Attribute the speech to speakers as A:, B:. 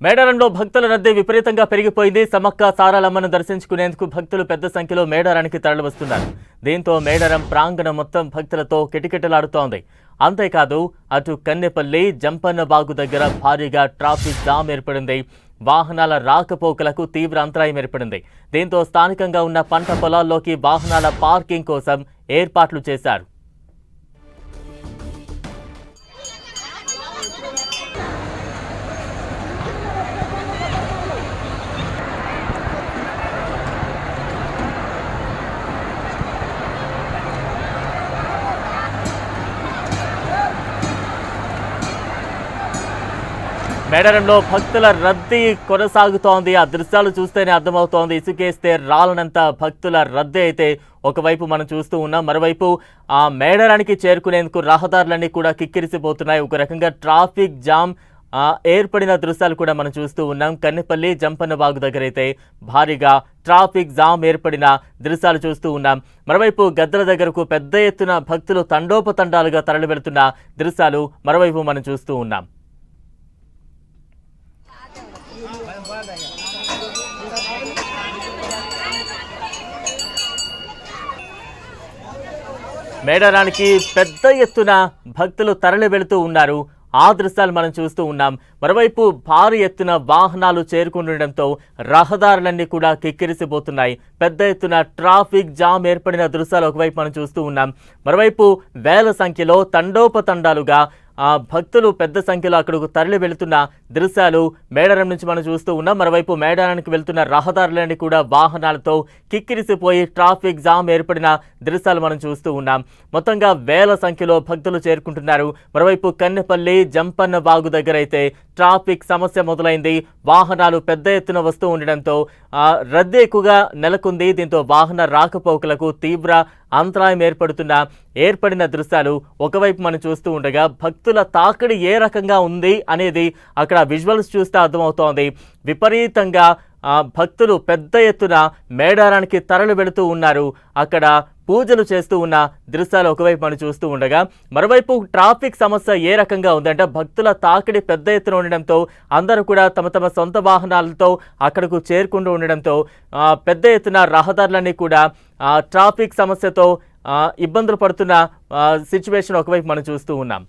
A: మేడారంలో భక్తుల రద్దీ విపరీతంగా పెరిగిపోయింది. సమ్మక్క సారాలమ్మను దర్శించుకునేందుకు భక్తులు పెద్ద సంఖ్యలో మేడారానికి తరలివస్తున్నారు. దీంతో మేడారం ప్రాంగణం మొత్తం భక్తులతో కిటకిటలాడుతోంది. అంతేకాదు అటు కన్నెపల్లి జంపన్నబాగు దగ్గర భారీగా ట్రాఫిక్ జామ్ ఏర్పడింది. వాహనాల రాకపోకలకు తీవ్ర అంతరాయం ఏర్పడింది. దీంతో స్థానికంగా ఉన్న పంట పొలాల్లోకి వాహనాల పార్కింగ్ కోసం ఏర్పాట్లు చేశారు. మేడారంలో భక్తుల రద్దీ కొనసాగుతోంది. ఆ దృశ్యాలు చూస్తేనే అర్థమవుతోంది. ఇసుకేస్తే రాలనంత భక్తుల రద్దీ అయితే ఒకవైపు మనం చూస్తూ ఉన్నాం. మరోవైపు ఆ మేడారానికి చేరుకునేందుకు రహదారులన్నీ కూడా కిక్కిరిసిపోతున్నాయి. ఒక రకంగా ట్రాఫిక్ జామ్ ఏర్పడిన దృశ్యాలు కూడా మనం చూస్తూ ఉన్నాం. కన్నెపల్లి జంపన్నబాగు దగ్గర అయితే భారీగా ట్రాఫిక్ జామ్ ఏర్పడిన దృశ్యాలు చూస్తూ ఉన్నాం. మరోవైపు గద్దల దగ్గరకు పెద్ద ఎత్తున భక్తులు తండోపతండాలుగా తరలి వెళుతున్న దృశ్యాలు మరోవైపు మనం చూస్తూ ఉన్నాం. మేడారానికి పెద్ద ఎత్తున భక్తులు తరలి వెళుతూ ఉన్నారు. ఆ దృశ్యాలు మనం చూస్తూ ఉన్నాం. మరోవైపు భారీ ఎత్తున వాహనాలు చేరుకుంటుండటంతో రహదారులన్నీ కూడా కిక్కిరిసిపోతున్నాయి. పెద్ద ఎత్తున ట్రాఫిక్ జామ్ ఏర్పడిన దృశ్యాలు ఒకవైపు మనం చూస్తూ ఉన్నాం. మరోవైపు వేల సంఖ్యలో తండోపతండాలుగా భక్తులు పెద్ద సంఖ్యలో అక్కడకు తరలి వెళుతున్న దృశ్యాలు మేడారం నుంచి మనం చూస్తూ ఉన్నాం. మరోవైపు మేడారానికి వెళ్తున్న రహదారులన్నీ కూడా వాహనాలతో కిక్కిరిసిపోయి ట్రాఫిక్ జామ్ ఏర్పడిన దృశ్యాలు మనం చూస్తూ ఉన్నాం. మొత్తంగా వేల సంఖ్యలో భక్తులు చేరుకుంటున్నారు. మరోవైపు కన్నెపల్లి జంపన్నబాగు దగ్గర అయితే ట్రాఫిక్ సమస్య మొదలైంది. వాహనాలు పెద్ద ఎత్తున వస్తూ ఉండడంతో రద్దీ ఎక్కువగా నెలకొంది. దీంతో వాహన రాకపోకలకు తీవ్ర అంతరాయం ఏర్పడిన దృశ్యాలు ఒకవైపు మనం చూస్తూ ఉండగా భక్తుల తాకిడి ఏ రకంగా ఉంది అనేది అక్కడ విజువల్స్ చూస్తే అర్థమవుతోంది. విపరీతంగా భక్తులు పెద్ద ఎత్తున మేడారానికి తరలి వెళుతూ ఉన్నారు. అక్కడ పూజలు చేస్తూ ఉన్న దృశ్యాలు ఒకవైపు మనం చూస్తూ ఉండగా మరోవైపు ట్రాఫిక్ సమస్య ఏ రకంగా ఉందంటే భక్తుల తాకిడి పెద్ద ఎత్తున ఉండడంతో అందరూ కూడా తమ తమ సొంత వాహనాలతో అక్కడకు చేరుకుంటూ ఉండడంతో పెద్ద ఎత్తున రహదారులన్నీ కూడా ట్రాఫిక్ సమస్యతో ఇబ్బందులు పడుతున్న సిచ్యువేషన్ ఒకవైపు మనం చూస్తూ ఉన్నాం.